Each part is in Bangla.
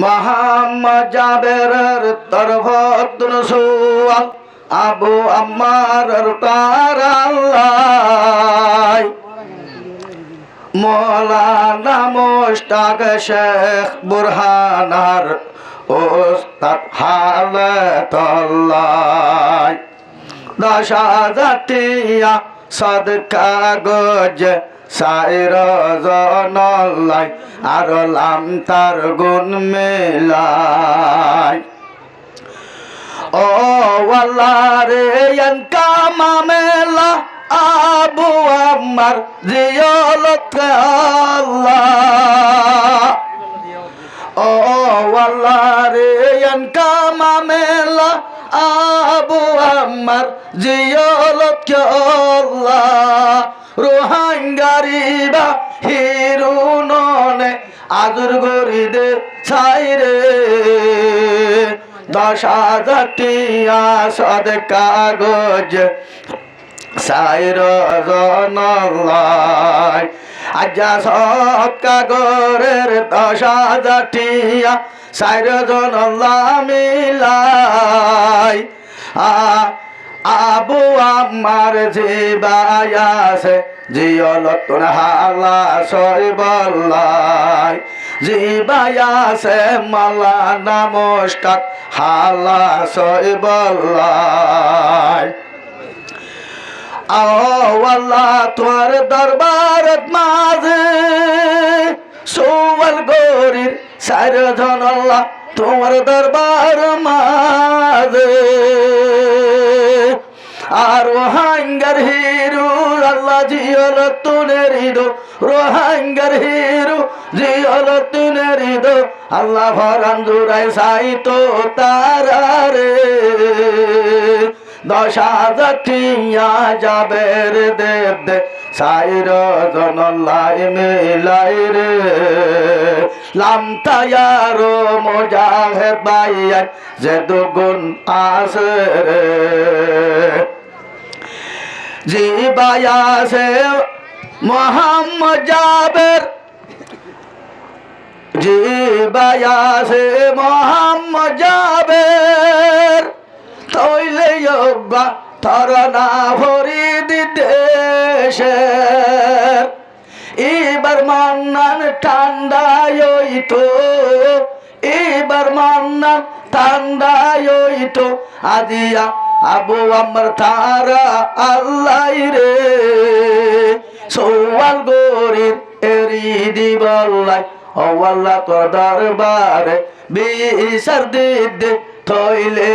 মোহাম্মদ জাবেরের তরফত রসুল আবু আম্মারের তারাল্লাই মৌলানা মুশতাক শেখ বুরহানার ওস্তাদ হালাতুল্লাহ 10,000 টিয়া সদকা গজ সাইর জনলাই আর লাম তার গুণ মেলাই ও ওয়াল্লাহ রে এনকা মামেলা আবু আম্মার জিয়ালত আল্লাহ ও ওয়াল্লাহ রে এনকা মামেলা আবু আম্মার জিয়ালত আল্লাহ রোহাঙ্গারিবা হিরুননে আদর গরিদে ছাইরে 10,000 টিয়া সদকা গজ সাইর জনলাই আজ্জা সদকা গরের 10,000 টিয়া সাইর জনল্লাহ মিলাই আবু আম্মার জিবায়াসে জিয়লতুন হালা সইবল্লাই জিবায়াসে মাওলানা মুশতাক হালা সইবল্লাই আল্লাহ তোর দরবারত মাঝে সোয়াল গরির সাইরজন আল্লাহ তোমার দরবার মাঝে আর রোহাঙ্গার হিরু আল্লাহ জিয়লতুনের হৃদ রোহাঙ্গার হিরু জিয়লতুনের হৃদ আল্লাহ ভরান জুড়াই সাইতো তারারে 10,000 টিয়া জাবের দেব দে সাইর জনল্লাই মিলাই রে লাম তায়ারো মুজাহিদ বাইয়া যে দুগুণ আসে রে জিবায়াসে মোহাম্মদ জাবের জিবায়াসে মোহাম্মদ জাবের তৈলে যোগ্যা তরনা ফরিদ দেশের এবার মান্নান ঠান্ডায় তো এবার মান্নান ঠান্ডায় তো আজিয়া আবু আমার তারা আল্লাহ রে সোয়াল গরির এরি দিবল্লাই ও আল্লাহ তোর দরবারে বিচার দিতে থইলে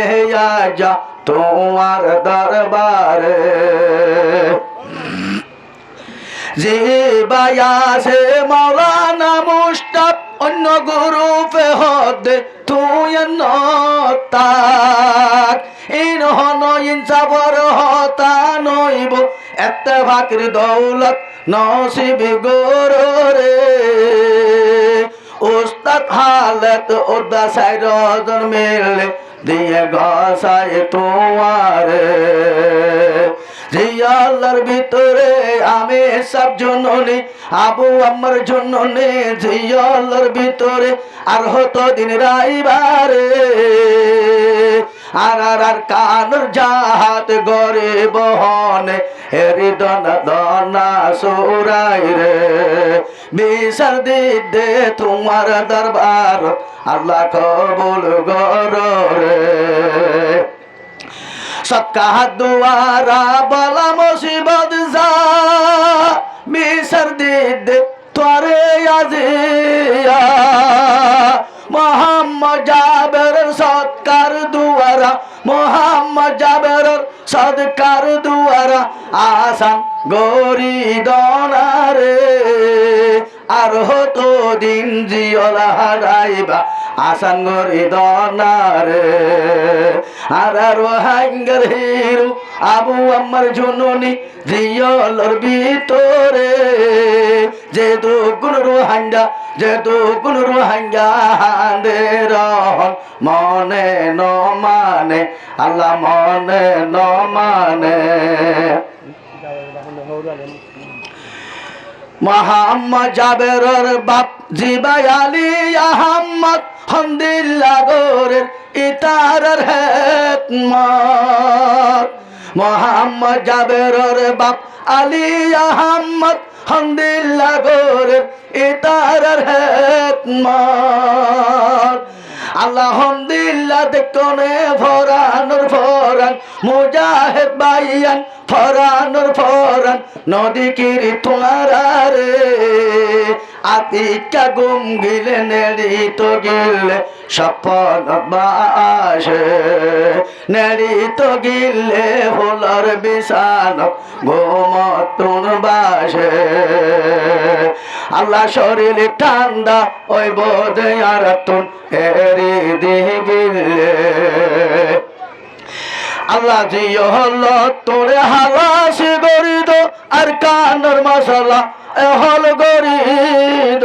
আজা তোমার দরবারে জিবায়াসে মাওলানা মুশতাক অন্য গুরু ফেহদ তুই নতাক ইন হন ইনসাফর হতা নইব ইত্তেফাকের দৌলত নসিব গোরে উস্তাদ হালত উদ্দা সাইরজন মিলে দিয়ে গসায় তোমারে জিয়াল্লার ভিতরে আমি সব জননী আবু আমার জননী জিয়াল্লার ভিতরে আর হতো দিন রাইবারে আর কানুর জাহাত গরে বহনে হেরি দনা দনা সুরাই রে বিচার দিতে তোমার দরবার আল্লাহ কবুল গরে সৎকা দুয়ারা বলা মুসিবত যা বিচার দিতে তোরে আজিয়া মোহাম্মদ জাবের সৎকার দুয়ারা মোহাম্মদ জাবের সৎকার দুয়ারা আসান গরি দনারে আর হতো দিন জিয়লা হারাইবা আসান গরি দনারে আর রোহাঙ্গার হিরু আবু আমার জননী জিয়লর ভিতরে যে দুগুণ রোহাঙ্গা হান্দে রহন মনে ন মানে আল্লাহ মনে ন মানে মোহাম্মদ জাবেরর বাপ জিবাই আলী আহম্মদ হামদুলিল্লাহ গোরের ইতারার হেকমত মোহাম্মদ জাবেরর বাপ আলী আহম্মদ হামদুলিল্লাহ গোরের ইতারার হেকমত আলহামদুলিল্লাহ দেখনে ফরানুর ফরান মুজাহিদ বাইয়ান ফরানুর ফরান নদী কিরি তোমারে আতিকা গুম গিলে নেড়ি তো গিলে স্বপ্ন বাসে নেড়ি তো গিলে হলর বিছান ঘুমতুন বাসে আল্লাহ শরীর ঠান্ডা ওই বোধে আর তুন এরি দিগিলে আল্লাহ জিও হল তোরে হালাস গরিদ আর কানর মশলা হল গরিদ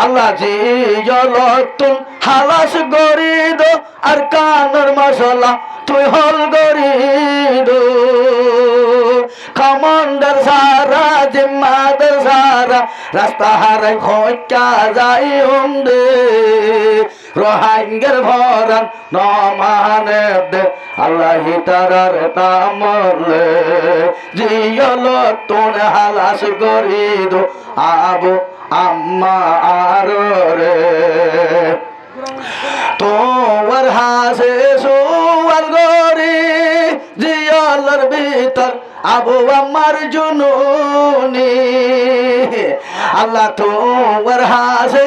আল্লাহ জিও তুন হালাস গরিদ আর কানর মশলা তুই হল গরিদ কমান্ডার সারা জিম্মাদার সারা রাস্তা হারাই খোঁজা যাই দে রোহাঙ্গের ভরান নমানে দে আল্লাহ তারার তামলে জিয়ল তোর হালাস করি দো আবু আম্মা আর রে তোর হাসে সোয়াল গরি জিয়লর ভিতর আবু আমার জুনুনি আল্লাহ তোর হাসে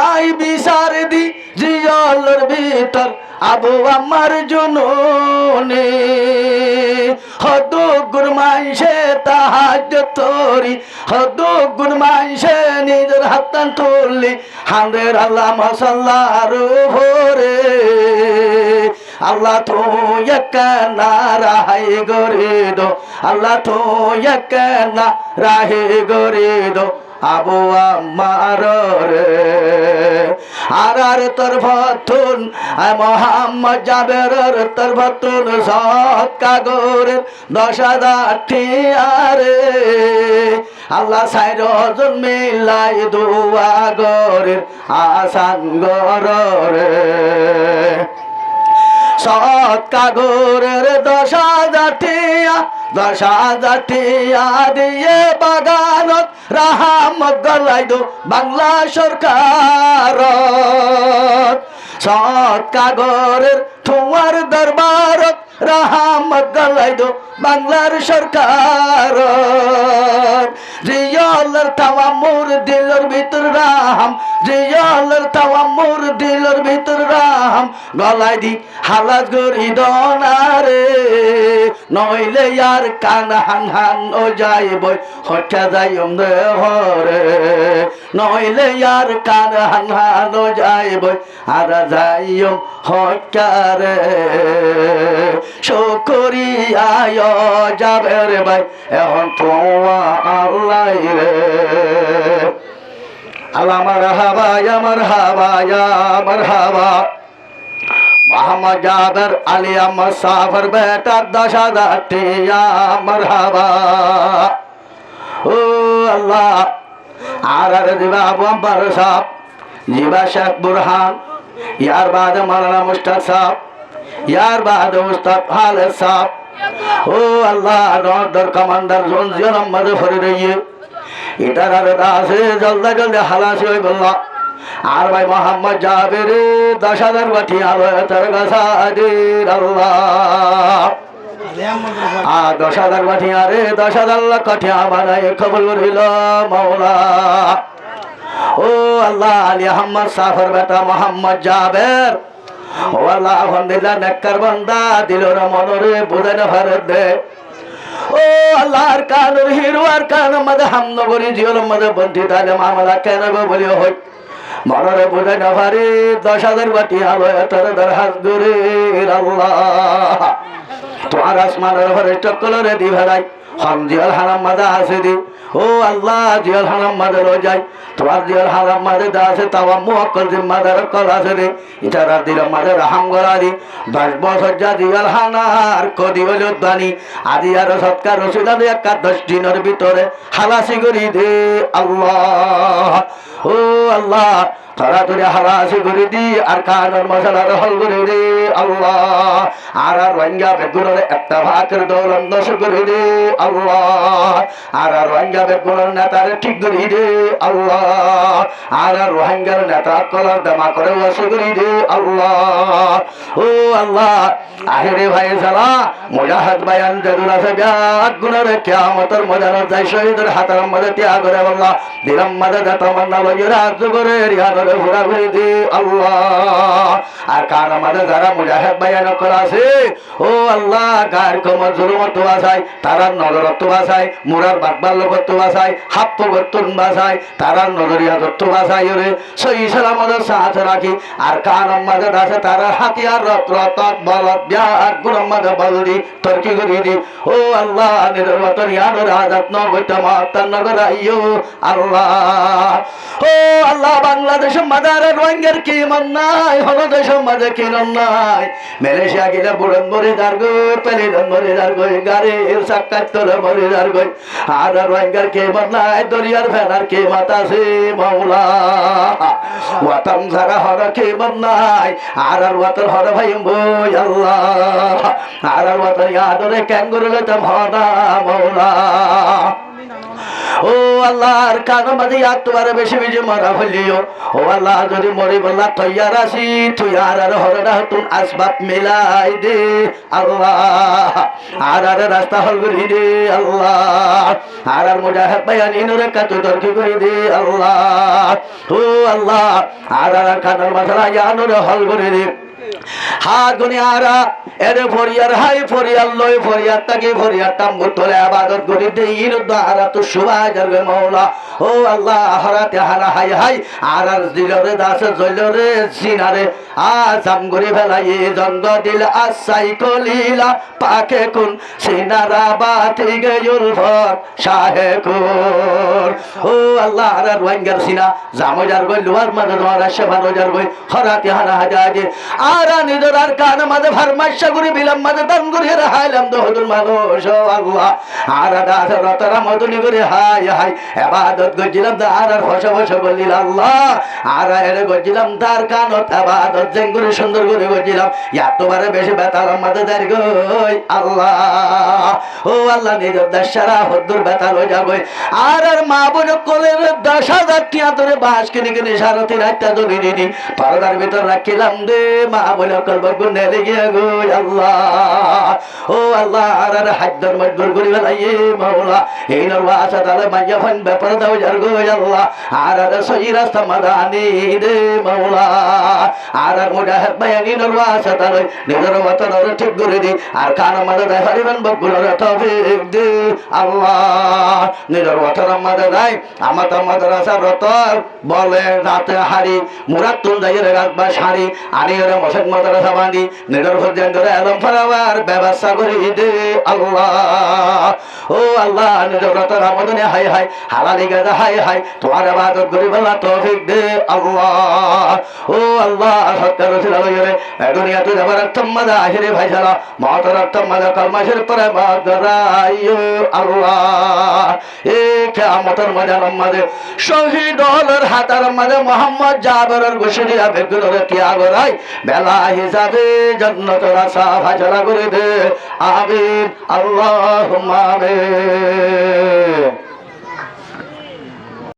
আই বিচার দি জিয়লর ভিতর আবু আমার জুনুনি হদ গুরমাইশে তাহাজ তোরি হদ গুরমাইশে নিজের হাতান তুললি হাঁদের আল্লাহ মশাল্লার ভোরে আল্লাহ তো একনা রাহাই গরে দো আল্লাহ তো একনা রাহে গরে দো আবু আমার রে আর তোর ভতুন মোহাম্মদ জাবেরর তোর ভতুন সৎ কাগরের 10,000 টিয়ারে আল্লাহ সাইরজন মিলাই দুয়া গরের আসান গরে সৎ কাগরের 10,000 টিয়া 10,000 টিয়া দিয়ে বাগানত রাহমত গলাই দো বাংলা সরকার সৎ কাগরের তোমার দরবারত রাহমত গলাই দো বাংলার সরকার জিয়ালার তাওয়ামুর দিলর ভিতর রাহাম জিয়ালার তাওয়ামুর দিলর ভিতর রাহাম গলাই দি হালাত গরি দনারে নইলে আর কান হান হান ও যাইব হঠা যাইম দে হরে নইলে আর কান হান হান ও যাইব আর যাইম হঠারে শুকরি আয় যাবে রে ভাই এখন তোমা আল্লাহ রে আল্লাহ মারহাবা ইয়া মারহাবা ইয়া মারহাবা মোহাম্মদ জাবের আলী আহমদ সাফর বেটার 10,000 টিয়া মারহাবা ও আল্লাহ আর দিবা আবু আম্বার সাহেব জিবা শেখ বুরহান ইয়ার বাদ মাওলানা মুস্তাক সাহেব ইয়ার বাদ উস্তাদ খালেদ সাহেব ও আল্লাহ নদর কমান্ডার জোন জিয়া নম্বর ফরে রইয়ে এটার আর দাসে জলদি জলদি হালাস হই বললা আর ভাই মোহাম্মদ জাবের 10,000 বাটি আলো তার গাছাদির আল্লাহ আ 10,000 বাটি আরে 10,000 লাখ কাঠিয়া বানায় কবুল করিল মাওলা ও আল্লাহ আলী আহমদ সাফর বেটা মোহাম্মদ জাবের ও আল্লাহ আলহামদুলিল্লাহ নেককার বান্দা দিলর মনরে বুঝাইনা ভারত দে ও আল্লাহর কানুর হিরো আর কান মধ্যে হামনগরী জিওর মধ্যে বন্ধি তালে মামলা কেন বলিও হই মনরে বুঝাইনা ভারে 10,000 বাটি আলো তোর দরহাজ গুরে আল্লাহ তোমার আসমানের ভরে চক্কলরে দি ভাই হন জিয়াল হারাম মাঝে আছে দি ও আল্লাহ জিয়াল হারাম মাঝে রয়ে যায় তোমার জিয়াল হারাম মাঝে দা আছে তাওয়া মুয়াক্কাল জিম্মাদার কল আছে রে ইতারা দিলাম মাঝে রাহাম গলারি 10 বছর যা জিয়াল হানার কদি হলো দানি আদি আর সৎকার রসুল আদি একটা 10 দিনের ভিতরে হালাসি করি দে আল্লাহ ও আল্লাহ তাড়াতাড়ি হালাসি করে দি আর কানের মশলার হল করে দে আল্লাহ আর রোহিঙ্গা বেগুনের একটা ভাতের দৌলন দশ করে দে আল্লাহ আর রোহিঙ্গা বেগুনের নেতারে ঠিক করে দে আল্লাহ আর রোহিঙ্গার নেতা কলার দামা করে বসে করে দে আল্লাহ ও আল্লাহ আহেরে ভাই সালা মুজাহিদ বায়ান জাদুল আছে বিয়াত গুনার কিয়ামতের ময়দানে যাই শহীদের হাতের মধ্যে ত্যাগ করে আল্লাহ দিলাম মধ্যে তামান্না লইয়া রাজ করে রিয়ানের ঘোরা ঘুরে দে আল্লাহ আর কার মধ্যে যারা মুজাহিদ বায়ান করা আছে ও আল্লাহ গায়ের কমর জুলুমত বাসায় তারার নজরত বাসায় মুরার বাকবার লোকত্ব বাসায় হাপ্প গত্তুন বাসায় তারার নজরিয়া দত্ত বাসায় রে সই সালামতের সাথে রাখি আর কার মধ্যে আছে তারার হাতিয়ার রত রত বলত বিয়াত গুনার মধ্যে বলদি তর্কি করি দি ও আল্লাহ নির্বাচন ইয়ানোর আজাদ নগরটা মাতান নগর আইয়ো আল্লাহ ও আল্লাহ বাংলাদেশের মাদারে রোহিঙ্গার কি মন নাই হলো দেশের মাঝে কি নাই মালয়েশিয়া গেলে বুড়ন মরে যার গো পেলিদন মরে যার গো গাড়ির চাক্কার তোলে মরে যার গো আর রোহিঙ্গার কি মন নাই দরিয়ার ফেনার কি মাতাছে মাওলা ওয়াতাম যারা হর কি মন নাই আর ওয়াতর হর ভাই বই আল্লাহ আর ওয়াতর ইয়াদরে ক্যাঙ্গুরু লতাম হনা মাওলা ও আল্লাহর কানো মাঝে আর তোমার বেশি বেশি মরা হলিও ও আল্লাহ যদি মরি বললা তৈয়ার আসি তুই আর হরডা তুন আসবাব মিলাই দে আল্লাহ আর রাস্তা হল করি দে আল্লাহ আর মুজাহিদ বায়ানি নুরে কাতু তর্কি করে দে আল্লাহ ও আল্লাহ আর কানোর মশলা ইয়ানুরে হল করে দে হাত গুনি আরা এরে ফরিয়ার হাই ফরিয়ার লই ফরিয়ার তাকে ফরিয়ার টাম্বু তোলে আবাদত করি দে ইরদারা তো সুবাই যাবে মাওলা ও আল্লাহ হরাতে হারা হাই হাই আর দিলরে দাস জইলরে সিনারে আজাম গরি ফেলাই জন্দ দিল আসাই কলিলা পাকে কোন সিনারা বাতি গেয়ুল ভর শাহে কোর ও আল্লাহ আর রোহিঙ্গার সিনা জামজার গই লোয়ার মাঝে ধরা সেবানো যার গই হরাতে হারা হাজাজে আর নিজের আর কান মাঝে ফারমাইশা গুরি বিলাম মাঝে দান গুরি হাইলাম দহদুল মানুষ ও আল্লাহ আর দাস রতরা মদনি করে হাই হাই ইবাদত গজিলাম আর ফসা ফসা বলিল আল্লাহ আর এর গজিলাম তার কানত ইবাদত জেন করে সুন্দর করে গজিলাম এতবারে বেশি বেতালাম মাঝে দার গই আল্লাহ ও আল্লাহ নিজের দেশারা হদ্দুর বেতাল হয়ে যাবে আর মা বোন কোলের 10,000 টিয়া ধরে বাঁশ কিনে কিনে সারথি রাতটা ধরে দিদি পর্দার ভিতর রাখিলাম দে মা বোন কল বগুন নেলে গিয়ে গো আল্লাহ ও আল্লাহ আর হাদ্দর মজবুর করে ফেলাইয়ে মাওলা এই নরওয়াসা তালে মাইয়া ফান ব্যাপার দাও যার গো আল্লাহ আর সহি রাস্তা মাদানি দে মাওলা আর মুজাহিদ বায়ানি নরওয়াসা তালে নিজের ওয়াতন ঠিক করে দি আর কান আমাদের দেখারিবেন বগুনের তৌফিক দে আল্লাহ নিজের ওয়াতন আমাদের দাই আমাদের আসার রতর বলে রাতে হারি মুরাদ তুল যাইরে রাতবা শাড়ি আনিরে মশক মাদ্রাসা বাঁধি নিজের ভোজন ধরে আলম ফরাবার ব্যবস্থা করে দে আল্লাহ ও আল্লাহ নিজের রতন আমাদের হাই হাই হালালি গাদা হাই হাই তোমার ইবাদত করি বলা তৌফিক দে আল্লাহ ও আল্লাহ সত্য রসুল আলাইহি দুনিয়াতে যাবার তম্মাদা আখিরে ভাই সালা মাতর তম্মাদা কলমাশের পরে মাদরাইও আল্লাহ এ কিয়ামতের ময়দানের মাঝে শহীদ হলের হাতের মাঝে মোহাম্মদ জাবেরের গোশরিয়া বেগুনের ত্যাগ রাই বেলা হিসাবে জান্নাতের আশা ভাজরা করে দে আমিন আল্লাহুম্মা আমিন